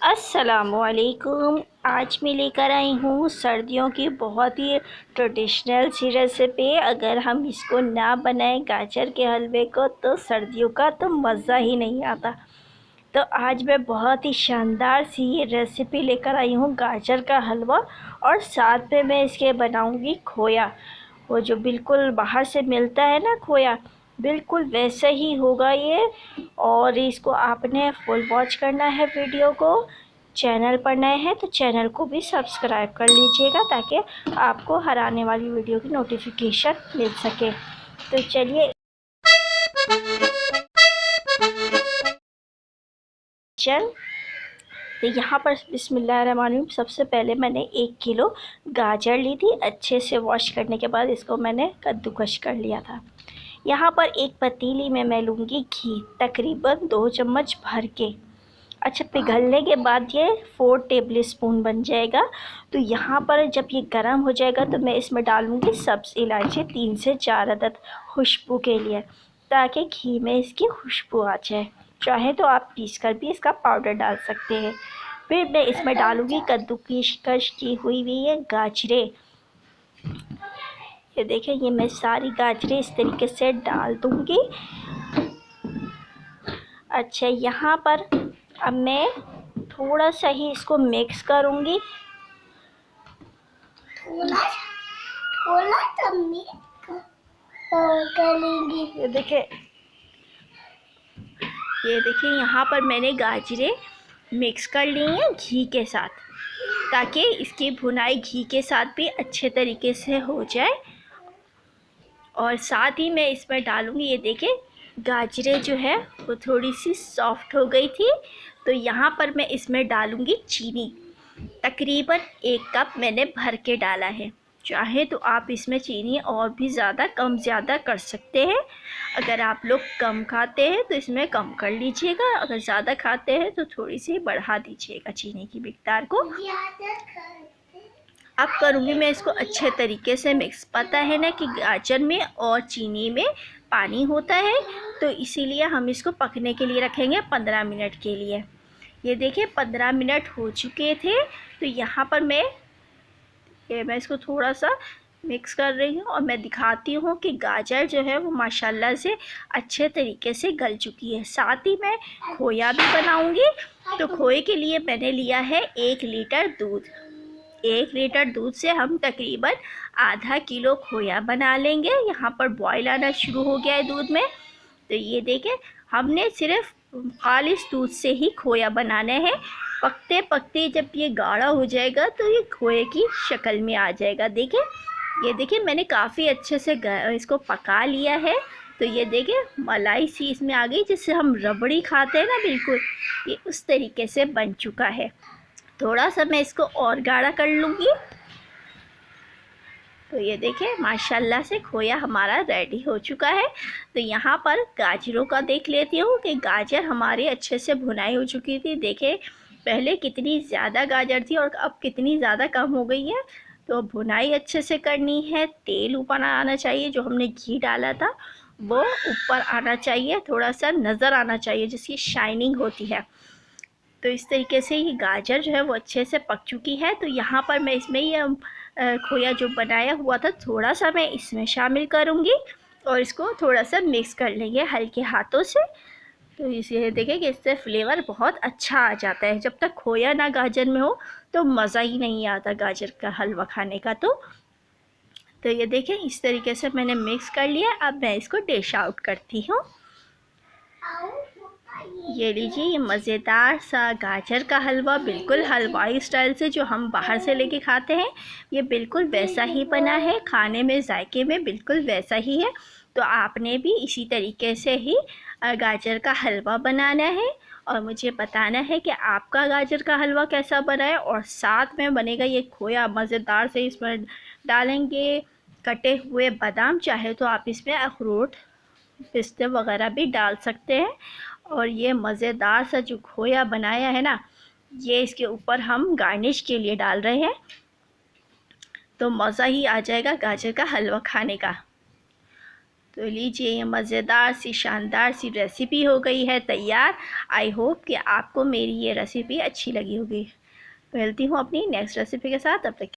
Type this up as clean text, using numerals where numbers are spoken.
अस्सलामुअलैकुम। आज मैं लेकर आई हूँ सर्दियों की बहुत ही ट्रेडिशनल सी रेसिपी। अगर हम इसको ना बनाएं गाजर के हलवे को तो सर्दियों का तो मज़ा ही नहीं आता। तो आज मैं बहुत ही शानदार सी ये रेसिपी लेकर आई हूँ गाजर का हलवा, और साथ में मैं इसके बनाऊँगी खोया। वो जो बिल्कुल बाहर से मिलता है ना खोया, बिल्कुल वैसे ही होगा ये। और इसको आपने फुल वॉच करना है वीडियो को। चैनल पर नए हैं तो चैनल को भी सब्सक्राइब कर लीजिएगा ताकि आपको हर आने वाली वीडियो की नोटिफिकेशन मिल सके। तो चलिए तो यहाँ पर बिस्मिल्लाहिर्रहमानिर्रहीम सबसे पहले मैंने 1 किलो गाजर ली थी। अच्छे से वॉश करने के बाद इसको मैंने कद्दूकश कर लिया था। यहाँ पर एक पतीली में मैं लूँगी घी, तकरीबन 2 चम्मच भर के। अच्छा, पिघलने के बाद ये 4 टेबल स्पून बन जाएगा। तो यहाँ पर जब ये गर्म हो जाएगा तो मैं इसमें डालूँगी सब्ज़ इलायची 3 से 4 अदद खुशबू के लिए, ताकि घी में इसकी खुशबू आ जाए। चाहे तो आप पीस कर भी इसका पाउडर डाल सकते हैं। फिर मैं इसमें डालूँगी कद्दूकश की हुई ये गाजरें। ये देखें, ये मैं सारी गाजरें इस तरीके से डाल दूँगी। अच्छा, यहाँ पर अब मैं थोड़ा सा ही इसको मिक्स करूँगी। ये देखिए यहाँ पर मैंने गाजरें मिक्स कर ली हैं घी के साथ, ताकि इसकी भुनाई घी के साथ भी अच्छे तरीके से हो जाए। और साथ ही मैं इसमें डालूँगी, ये देखें गाजरें जो है वो थोड़ी सी सॉफ्ट हो गई थी। तो यहाँ पर मैं इसमें डालूँगी चीनी। तकरीबन 1 कप मैंने भर के डाला है। चाहे तो आप इसमें चीनी और भी ज़्यादा कम ज़्यादा कर सकते हैं। अगर आप लोग कम खाते हैं तो इसमें कम कर लीजिएगा, अगर ज़्यादा खाते हैं तो थोड़ी सी बढ़ा दीजिएगा चीनी की मिक़दार को। अब करूँगी मैं इसको अच्छे तरीके से मिक्स। पता है ना कि गाजर में और चीनी में पानी होता है, तो इसीलिए हम इसको पकने के लिए रखेंगे 15 मिनट के लिए। ये देखिए 15 मिनट हो चुके थे। तो यहाँ पर मैं इसको थोड़ा सा मिक्स कर रही हूँ और मैं दिखाती हूँ कि गाजर जो है वो माशाल्लाह से अच्छे तरीके से गल चुकी है। साथ ही मैं खोया भी बनाऊँगी। तो खोए के लिए मैंने लिया है 1 लीटर दूध। 1 लीटर दूध से हम तकरीबन आधा किलो खोया बना लेंगे। यहाँ पर बॉयल आना शुरू हो गया है दूध में। तो ये देखें, हमने सिर्फ खालिस दूध से ही खोया बनाना है। पकते पकते जब ये गाढ़ा हो जाएगा तो ये खोए की शक्ल में आ जाएगा। देखें, ये देखिए मैंने काफ़ी अच्छे से इसको पका लिया है। तो ये देखें मलाई सी इसमें आ गई, जिससे हम रबड़ी खाते हैं ना, बिल्कुल ये उस तरीके से बन चुका है। थोड़ा सा मैं इसको और गाढ़ा कर लूँगी। तो ये देखें माशाल्लाह से खोया हमारा रेडी हो चुका है। तो यहाँ पर गाजरों का देख लेती हूँ कि गाजर हमारी अच्छे से भुनाई हो चुकी थी। देखें पहले कितनी ज़्यादा गाजर थी और अब कितनी ज़्यादा कम हो गई है। तो भुनाई अच्छे से करनी है, तेल ऊपर आना चाहिए, जो हमने घी डाला था वो ऊपर आना चाहिए, थोड़ा सा नज़र आना चाहिए, जिसकी शाइनिंग होती है। तो इस तरीके से ये गाजर जो है वो अच्छे से पक चुकी है। तो यहाँ पर मैं इसमें ये खोया जो बनाया हुआ था थोड़ा सा मैं इसमें शामिल करूँगी और इसको थोड़ा सा मिक्स कर लेंगे हल्के हाथों से। तो इसे देखें कि इससे फ्लेवर बहुत अच्छा आ जाता है। जब तक खोया ना गाजर में हो तो मज़ा ही नहीं आता गाजर का हलवा खाने का। तो ये देखें इस तरीके से मैंने मिक्स कर लिया। अब मैं इसको डिश आउट करती हूँ। ये लीजिए, ये मज़ेदार सा गाजर का हलवा बिल्कुल हलवाई स्टाइल से जो हम बाहर से लेके खाते हैं, ये बिल्कुल वैसा ही बना है। खाने में जायके में बिल्कुल वैसा ही है। तो आपने भी इसी तरीके से ही गाजर का हलवा बनाना है और मुझे बताना है कि आपका गाजर का हलवा कैसा बना है। और साथ में बनेगा ये खोया मज़ेदार से, इसमें डालेंगे कटे हुए बादाम, चाहे तो आप इसमें अखरोट पिस्ते वगैरह भी डाल सकते हैं। और ये मज़ेदार सा जो खोया बनाया है ना, ये इसके ऊपर हम गार्निश के लिए डाल रहे हैं। तो मज़ा ही आ जाएगा गाजर का हलवा खाने का। तो लीजिए, ये मज़ेदार सी शानदार सी रेसिपी हो गई है तैयार। आई होप कि आपको मेरी ये रेसिपी अच्छी लगी होगी। मिलती हूँ अपनी नेक्स्ट रेसिपी के साथ, तब तक